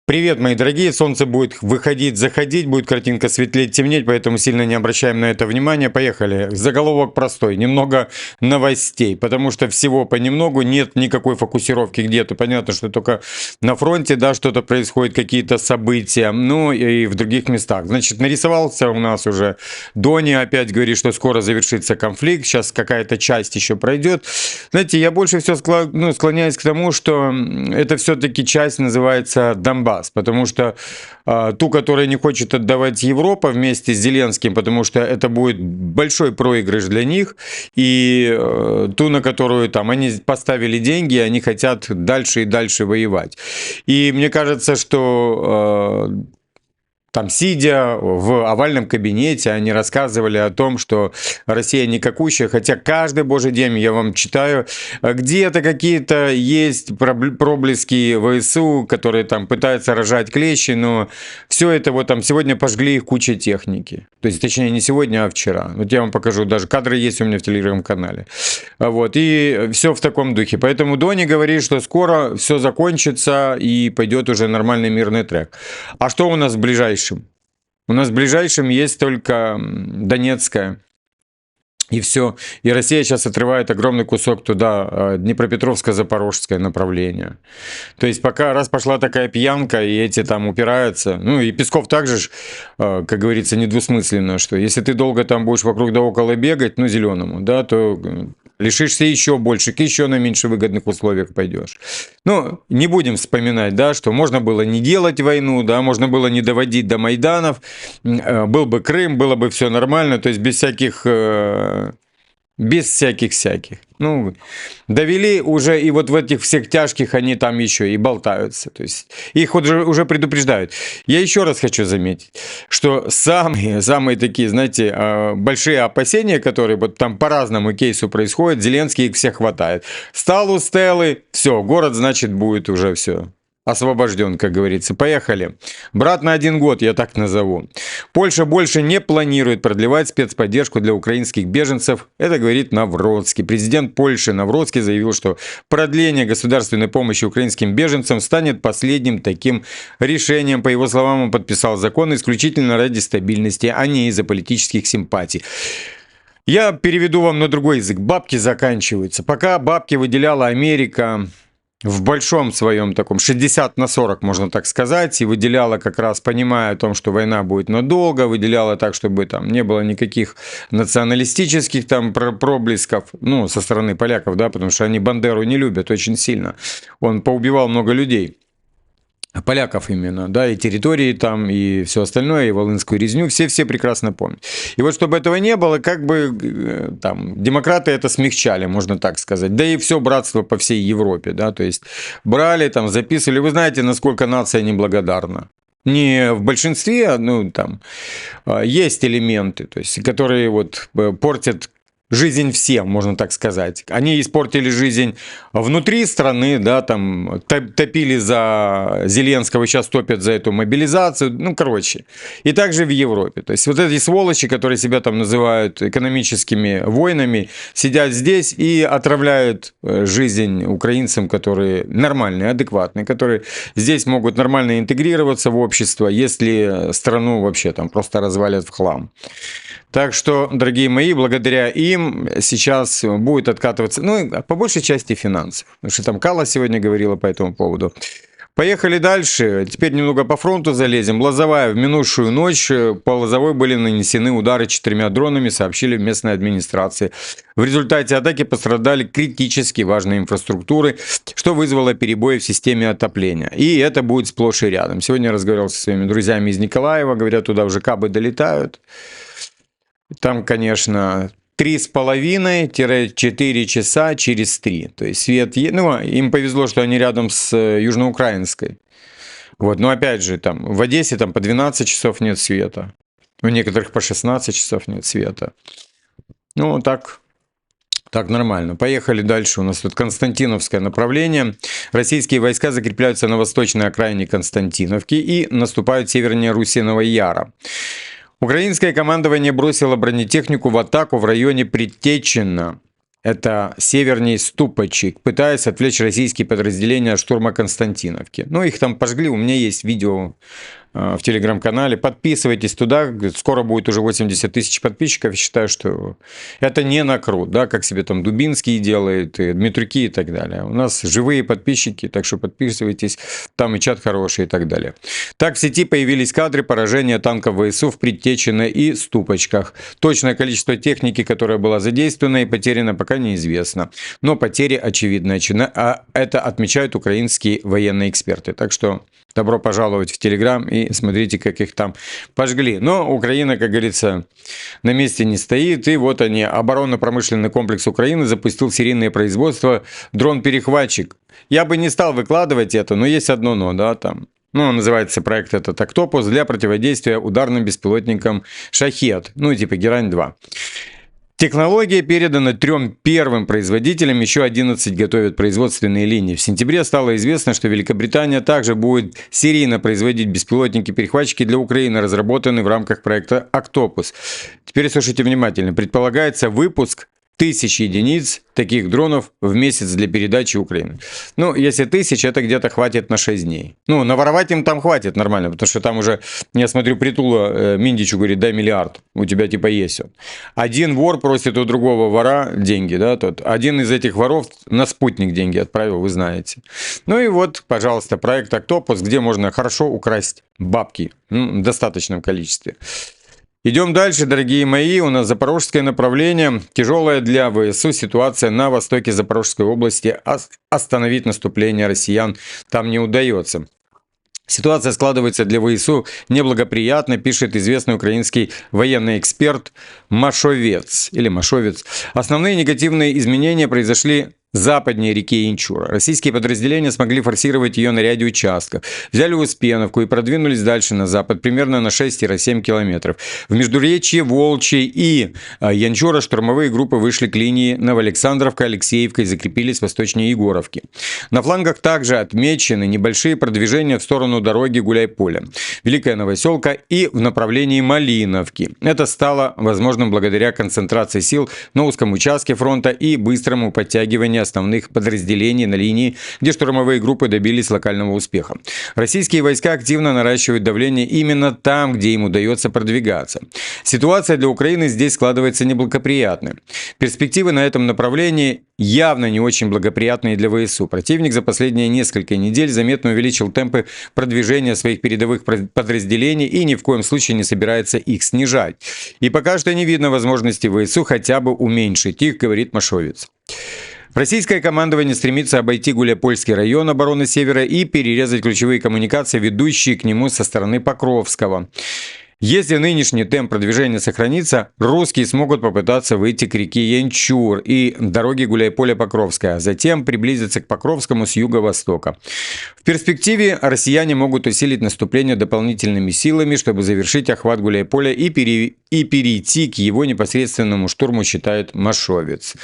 Привет, мои дорогие. Солнце будет выходить, заходить, будет картинка светлеть, темнеть, поэтому сильно не обращаем на это внимания. Поехали. Заголовок простой. Немного новостей, потому что всего понемногу, нет никакой фокусировки где-то. Понятно, что только на фронте, да, что-то происходит, какие-то события, ну и в других местах. Значит, нарисовался у нас уже Дони, опять говорит, что скоро завершится конфликт, сейчас какая-то часть еще пройдет. Знаете, я больше всего склоняюсь к тому, что это все-таки часть называется Донбасс. Потому что ту, которую не хочет отдавать Европа вместе с Зеленским, потому что это будет большой проигрыш для них, и ту, на которую там они поставили деньги, они хотят дальше и дальше воевать. И мне кажется, что там, сидя в овальном кабинете, они рассказывали о том, что Россия никакущая, хотя каждый божий день я вам читаю, где-то какие-то есть проблески ВСУ, которые там пытаются рожать клещи, но все это вот там сегодня пожгли их куча техники. То есть, точнее, не сегодня, а вчера. Вот я вам покажу, даже кадры есть у меня в телеграм-канале. Вот, и все в таком духе. Поэтому Дони говорит, что скоро все закончится и пойдет уже нормальный мирный трек. А что у нас в ближайшем? У нас в ближайшем есть только Донецкая. И все. И Россия сейчас отрывает огромный кусок туда, Днепропетровско-Запорожское направление. То есть пока раз пошла такая пьянка, и эти там упираются, ну и Песков также, как говорится, недвусмысленно, что если ты долго там будешь вокруг да около бегать, ну зеленому, да, то лишишься еще больше, еще на меньше выгодных условиях пойдешь. Ну, не будем вспоминать, да, что можно было не делать войну, да, можно было не доводить до Майданов, был бы Крым, было бы все нормально, то есть без всяких. Ну, довели уже, и вот в этих всех тяжких они там еще и болтаются. То есть их уже предупреждают. Я еще раз хочу заметить, что самые такие, знаете, большие опасения, которые вот там по разному кейсу происходят, Зеленский их всех хватает. Встал у стелы, все, город, значит, будет уже все освобожден, как говорится. Поехали. Брат на 1 год, я так назову. Польша больше не планирует продлевать спецподдержку для украинских беженцев. Это говорит Навроцкий. Президент Польши Навроцкий заявил, что продление государственной помощи украинским беженцам станет последним таким решением. По его словам, он подписал закон исключительно ради стабильности, а не из-за политических симпатий. Я переведу вам на другой язык. Бабки заканчиваются. Пока бабки выделяла Америка в большом своем таком 60/40, можно так сказать, и выделяла как раз, понимая о том, что война будет надолго, выделяла так, чтобы там не было никаких националистических там проблесков, ну, со стороны поляков, да, потому что они Бандеру не любят очень сильно. Он поубивал много людей. Поляков именно, да, и территории там, и все остальное, и Волынскую резню, все прекрасно помнят. И вот чтобы этого не было, как бы там демократы это смягчали, можно так сказать, да и все братство по всей Европе, да, то есть брали там, записывали, вы знаете, насколько нация неблагодарна. Не в большинстве, ну там есть элементы, то есть, которые вот портят жизнь всем, можно так сказать. Они испортили жизнь внутри страны, да, там топили за Зеленского, сейчас топят за эту мобилизацию, ну, короче. И также в Европе. То есть вот эти сволочи, которые себя там называют экономическими войнами, сидят здесь и отравляют жизнь украинцам, которые нормальные, адекватные, которые здесь могут нормально интегрироваться в общество, если страну вообще там просто развалят в хлам. Так что, дорогие мои, благодаря им сейчас будет откатываться, ну, по большей части финансов. Потому что там Калла сегодня говорила по этому поводу. Поехали дальше. Теперь немного по фронту залезем. Лозовая. В минувшую ночь по Лозовой были нанесены удары 4 дронами, сообщили в местной администрации. В результате атаки пострадали критически важные инфраструктуры, что вызвало перебои в системе отопления. И это будет сплошь и рядом. Сегодня я разговаривал со своими друзьями из Николаева. Говорят, туда уже кабы долетают. Там, конечно, 3,5-4 часа через 3. То есть свет... Ну, им повезло, что они рядом с Южноукраинской. Вот. Но опять же, там в Одессе там по 12 часов нет света. У некоторых по 16 часов нет света. Ну, так нормально. Поехали дальше. У нас тут Константиновское направление. Российские войска закрепляются на восточной окраине Константиновки и наступают севернее Русиного Яра. Украинское командование бросило бронетехнику в атаку в районе Предтечина. это северней Ступочек, пытаясь отвлечь российские подразделения от штурма Константиновки. Ну, их там пожгли, у меня есть видео в телеграм-канале. Подписывайтесь туда, скоро будет уже 80 тысяч подписчиков. Я считаю, что это не накрут, да, как себе там Дубинский делает, и Дмитрюки и так далее. У нас живые подписчики, так что подписывайтесь, там и чат хороший и так далее. Так в сети появились кадры поражения танков ВСУ в Предтечино и Ступочках. Точное количество техники, которая была задействована и потеряна, пока неизвестно. Но потери очевидны, а это отмечают украинские военные эксперты. Так что добро пожаловать в Телеграм и смотрите, как их там пожгли. Но Украина, как говорится, на месте не стоит. И вот они, оборонно-промышленный комплекс Украины запустил серийное производство дрон-перехватчик. Я бы не стал выкладывать это, но есть одно но, да, там. Ну, называется проект этот «Октопус» для противодействия ударным беспилотникам «Шахед», ну, типа «Герань-2». Технология передана 3 первым производителям, еще 11 готовят производственные линии. В сентябре стало известно, что Великобритания также будет серийно производить беспилотники-перехватчики для Украины, разработанные в рамках проекта «Октопус». Теперь слушайте внимательно. Предполагается выпуск 1000 единиц таких дронов в месяц для передачи Украины. Ну, если 1000, это где-то хватит на 6 дней. Ну, наворовать им там хватит нормально, потому что там уже, я смотрю, Притула Миндичу говорит, дай миллиард, у тебя типа есть он. Один вор просит у другого вора деньги, да, тот. Один из этих воров на спутник деньги отправил, вы знаете. Ну и вот, пожалуйста, проект «Октопус», где можно хорошо украсть бабки в достаточном количестве. Идем дальше, дорогие мои. У нас запорожское направление. Тяжелая для ВСУ ситуация на востоке Запорожской области. Остановить наступление россиян там не удается. Ситуация складывается для ВСУ неблагоприятно, пишет известный украинский военный эксперт Машовец. Основные негативные изменения произошли западнее реки Янчура. Российские подразделения смогли форсировать ее на ряде участков. Взяли Успеновку и продвинулись дальше на запад, примерно на 6-7 километров. В междуречье Волчий и Янчура штурмовые группы вышли к линии Новоалександровка, Алексеевка и закрепились восточнее Егоровки. На флангах также отмечены небольшие продвижения в сторону дороги Гуляй-Поле, Великая Новоселка и в направлении Малиновки. Это стало возможным благодаря концентрации сил на узком участке фронта и быстрому подтягиванию основных подразделений на линии, где штурмовые группы добились локального успеха. Российские войска активно наращивают давление именно там, где им удается продвигаться. Ситуация для Украины здесь складывается неблагоприятная. Перспективы на этом направлении явно не очень благоприятные для ВСУ. Противник за последние несколько недель заметно увеличил темпы продвижения своих передовых подразделений и ни в коем случае не собирается их снижать. И пока что не видно возможности ВСУ хотя бы уменьшить их, говорит Машовец. Российское командование стремится обойти Гуляйпольский район обороны Севера и перерезать ключевые коммуникации, ведущие к нему со стороны Покровского. Если нынешний темп продвижения сохранится, русские смогут попытаться выйти к реке Янчур и дороге Гуляйполе-Покровская, а затем приблизиться к Покровскому с юго-востока. В перспективе россияне могут усилить наступление дополнительными силами, чтобы завершить охват Гуляйполя и перейти к его непосредственному штурму, считает Машовец.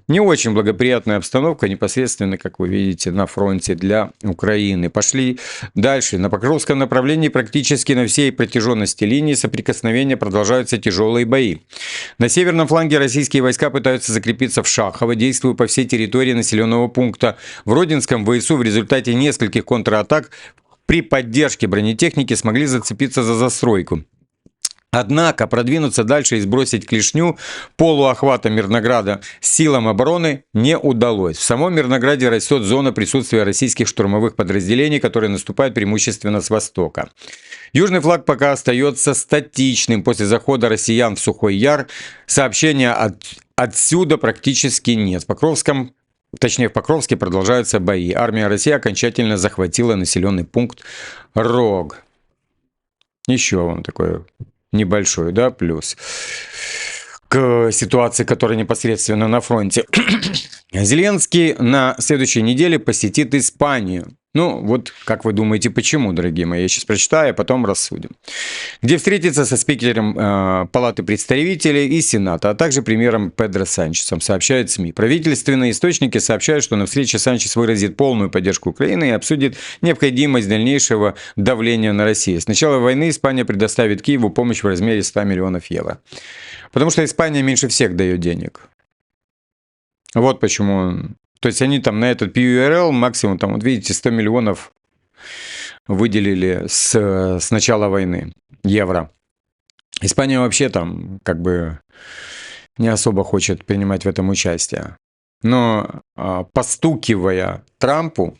Не очень благоприятная обстановка непосредственно, как вы видите, на фронте для Украины. Пошли дальше. На Покровском направлении практически на всей протяженности линии соприкосновения продолжаются тяжелые бои. На северном фланге российские войска пытаются закрепиться в Шахово, действуя по всей территории населенного пункта. В Родинском ВСУ в результате нескольких контратак при поддержке бронетехники смогли зацепиться за застройку. Однако продвинуться дальше и сбросить клешню полуохвата Мирнограда силам обороны не удалось. В самом Мирнограде растет зона присутствия российских штурмовых подразделений, которые наступают преимущественно с востока. Южный фланг пока остается статичным. После захода россиян в Сухой Яр сообщения отсюда практически нет. В Покровске продолжаются бои. Армия России окончательно захватила населенный пункт Рог. Еще вам такое небольшой, да, плюс к ситуации, которая непосредственно на фронте. Зеленский на следующей неделе посетит Испанию. Ну, вот как вы думаете, почему, дорогие мои? Я сейчас прочитаю, а потом рассудим. Где встретится со спикером Палаты представителей и Сената, а также премьером Педро Санчесом, сообщают СМИ. Правительственные источники сообщают, что на встрече Санчес выразит полную поддержку Украины и обсудит необходимость дальнейшего давления на Россию. С начала войны Испания предоставит Киеву помощь в размере 100 миллионов евро. Потому что Испания меньше всех дает денег. Вот почему. То есть они там на этот PURL максимум, там, вот видите, 100 миллионов выделили с начала войны евро. Испания вообще там как бы не особо хочет принимать в этом участие. Но постукивая Трампу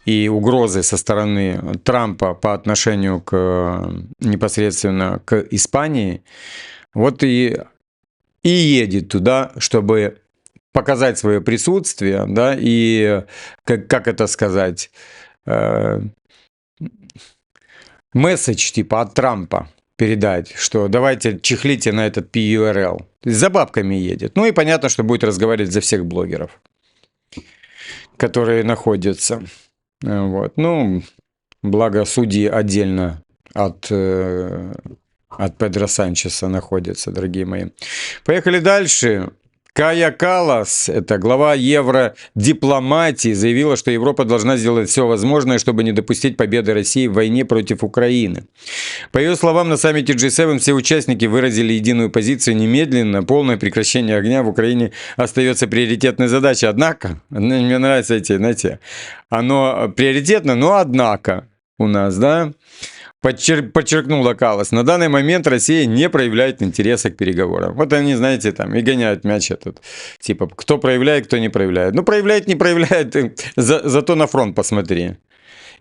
и угрозы со стороны Трампа по отношению непосредственно к Испании, вот и едет туда, чтобы показать свое присутствие, да, и, как это сказать, месседж типа от Трампа передать, что давайте чехлите на этот PURL. То есть за бабками едет. Ну и понятно, что будет разговаривать за всех блогеров, которые находятся. Вот. Ну, благо судьи отдельно от Педро Санчеса находятся, дорогие мои. Поехали дальше. Кая Каллас, это глава евродипломатии, заявила, что Европа должна сделать все возможное, чтобы не допустить победы России в войне против Украины. По ее словам, на саммите G7 все участники выразили единую позицию: немедленно полное прекращение огня в Украине остается приоритетной задачей. Однако, мне нравятся эти, знаете, оно приоритетно, но однако у нас, да, подчеркнула Каллас, на данный момент Россия не проявляет интереса к переговорам. Вот они, знаете, там и гоняют мяч этот. Типа, кто проявляет, кто не проявляет. Ну, проявляет, не проявляет, зато на фронт посмотри.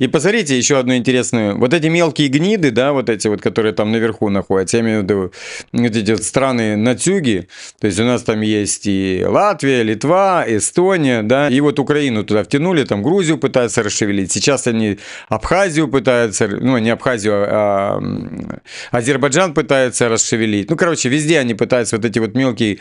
И посмотрите еще одну интересную. Вот эти мелкие гниды, да, вот эти вот, которые там наверху находятся, я имею в виду вот эти вот страны на юге, то есть у нас там есть и Латвия, Литва, Эстония, да, и вот Украину туда втянули, там Грузию пытаются расшевелить, сейчас они Абхазию пытаются, ну, не Абхазию, а Азербайджан пытаются расшевелить. Ну, короче, везде они пытаются вот эти вот меленькие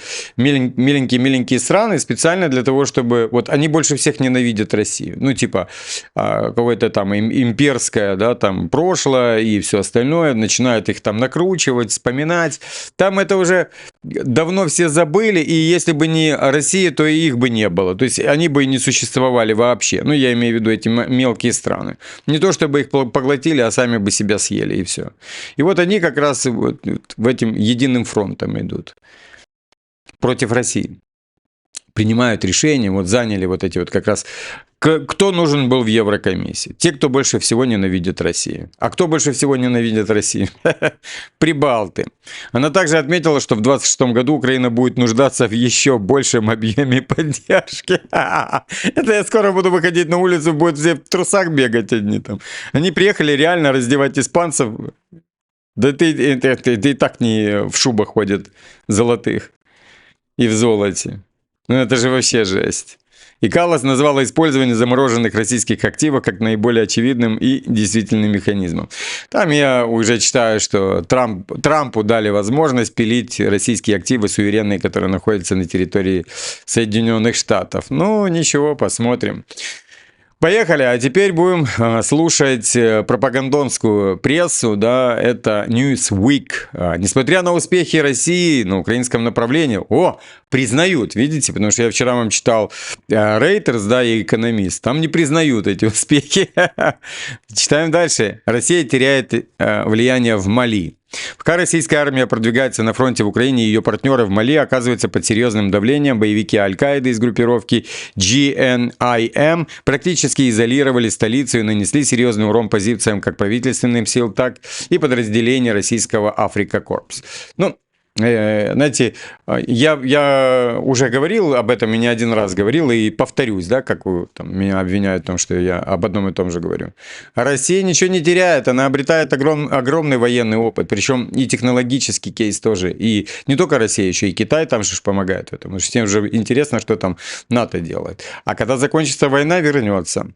страны специально для того, чтобы, вот они больше всех ненавидят Россию. Ну, типа, какое-то там имперское, да, там прошлое и все остальное, начинают их там накручивать, вспоминать. Там это уже давно все забыли, и если бы не Россия, то и их бы не было. То есть они бы и не существовали вообще. Ну, я имею в виду эти мелкие страны. Не то, чтобы их поглотили, а сами бы себя съели, и все. И вот они как раз вот в этим единым фронтом идут против России. Принимают решения, вот заняли вот эти вот как раз... Кто нужен был в Еврокомиссии? Те, кто больше всего ненавидит Россию. А кто больше всего ненавидит Россию? Прибалты. Она также отметила, что в 2026 году Украина будет нуждаться в еще большем объеме поддержки. Это я скоро буду выходить на улицу, будут все в трусах бегать одни там. Они приехали реально раздевать испанцев. Да ты и так не в шубах ходят золотых и в золоте. Ну это же вообще жесть. И Каллас назвала использование замороженных российских активов как наиболее очевидным и действительным механизмом. Там я уже читаю, что Трампу дали возможность пилить российские активы суверенные, которые находятся на территории Соединенных Штатов. Ну, ничего, посмотрим. Поехали, а теперь будем слушать пропагандонскую прессу, да, это Newsweek. Несмотря на успехи России на украинском направлении, признают, видите, потому что я вчера вам читал Reuters, да, и Экономист, там не признают эти успехи. Читаем дальше. Россия теряет влияние в Мали. Пока российская армия продвигается на фронте в Украине, ее партнеры в Мали оказываются под серьезным давлением. Боевики Аль-Каиды из группировки GNIM практически изолировали столицу и нанесли серьезный урон позициям как правительственным сил, так и подразделений российского Африка Корпс. Ну, знаете, я уже говорил об этом и не один раз говорил, и повторюсь, да, как вы там, меня обвиняют в том, что я об одном и том же говорю. Россия ничего не теряет, она обретает огромный военный опыт, причем и технологический кейс тоже. И не только Россия, еще и Китай там же помогает в этом. Потому что всем же интересно, что там НАТО делает. А когда закончится война, вернется.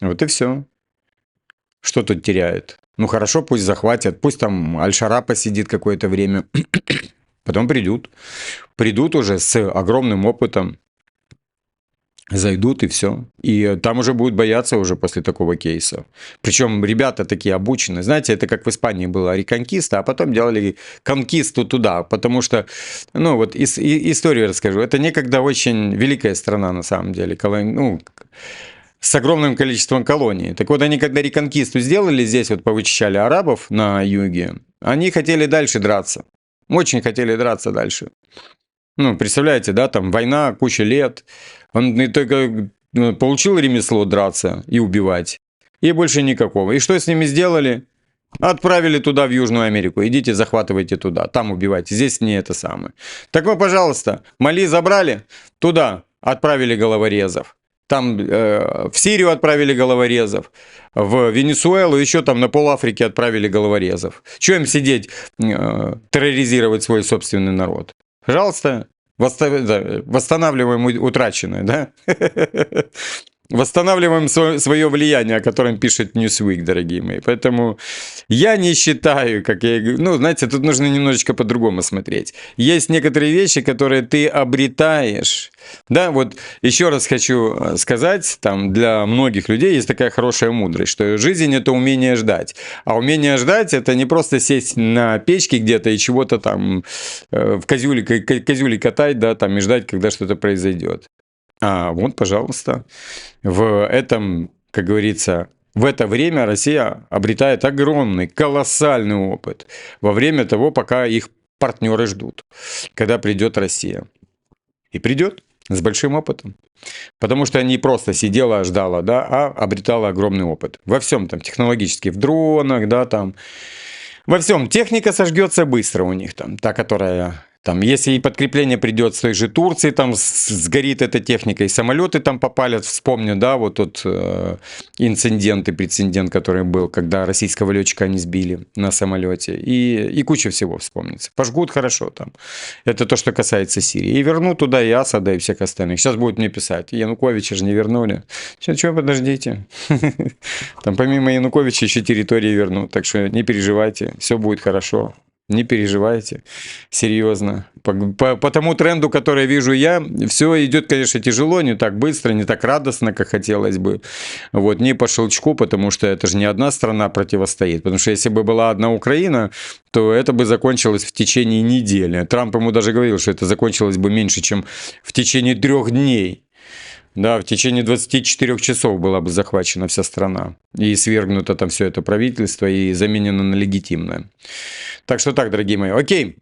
Вот и все. Что тут теряет? Ну хорошо, пусть захватят, пусть там Аль-Шара посидит какое-то время, потом придут. Придут уже с огромным опытом, зайдут и все. И там уже будут бояться уже после такого кейса. Причем ребята такие обученные. Знаете, это как в Испании было реконкиста, а потом делали конкисту туда. Потому что, ну вот историю расскажу. Это некогда очень великая страна на самом деле. С огромным количеством колоний. Так вот, они когда реконкисту сделали, здесь вот повычищали арабов на юге, они хотели дальше драться. Очень хотели драться дальше. Ну, представляете, да, там война, куча лет. Он и только получил ремесло драться и убивать. И больше никакого. И что с ними сделали? Отправили туда, в Южную Америку. Идите, захватывайте туда. Там убивайте. Здесь не это самое. Так вы, пожалуйста, Мали забрали, туда отправили головорезов. Там в Сирию отправили головорезов. В Венесуэлу, еще там на полафрике отправили головорезов. Чего им сидеть, терроризировать свой собственный народ? Пожалуйста, восстанавливаем утраченное, да? Восстанавливаем свое влияние, о котором пишет Newsweek, дорогие мои. Поэтому я не считаю, как я говорю, ну, знаете, тут нужно немножечко по-другому смотреть. Есть некоторые вещи, которые ты обретаешь. Да, вот еще раз хочу сказать, там для многих людей есть такая хорошая мудрость, что жизнь – это умение ждать. А умение ждать – это не просто сесть на печке где-то и чего-то там в козюли катать, да, там и ждать, когда что-то произойдет. А вот, пожалуйста, в этом, как говорится, в это время Россия обретает огромный, колоссальный опыт во время того, пока их партнеры ждут, когда придет Россия. И придет с большим опытом. Потому что не просто сидела, ждала, да, а обретала огромный опыт. Во всем там технологически, в дронах, да, там, во всем. Техника сожгется быстро у них там, та, которая... Там, если и подкрепление придет с той же Турции, там сгорит эта техника, и самолеты там попалят, вспомню, да, вот тот инцидент и прецедент, который был, когда российского летчика они сбили на самолете, и куча всего вспомнится. Пожгут хорошо там. Это то, что касается Сирии. И вернут туда и Асада, и всех остальных. Сейчас будут мне писать, Януковича же не вернули. Сейчас, что, подождите. Там помимо Януковича еще территории вернут, так что не переживайте, все будет хорошо. Не переживайте, серьезно. По тому тренду, который вижу я, все идет, конечно, тяжело, не так быстро, не так радостно, как хотелось бы. Вот, не по щелчку, потому что это же не одна страна противостоит. Потому что если бы была одна Украина, то это бы закончилось в течение недели. Трамп ему даже говорил, что это закончилось бы меньше, чем в течение 3 дней. Да, в течение 24 часов была бы захвачена вся страна. И свергнуто там все это правительство и заменено на легитимное. Так что так, дорогие мои. Окей.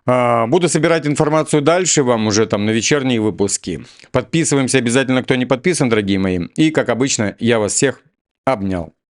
Буду собирать информацию дальше вам уже там на вечерние выпуски. Подписываемся обязательно, кто не подписан, дорогие мои. И, как обычно, я вас всех обнял.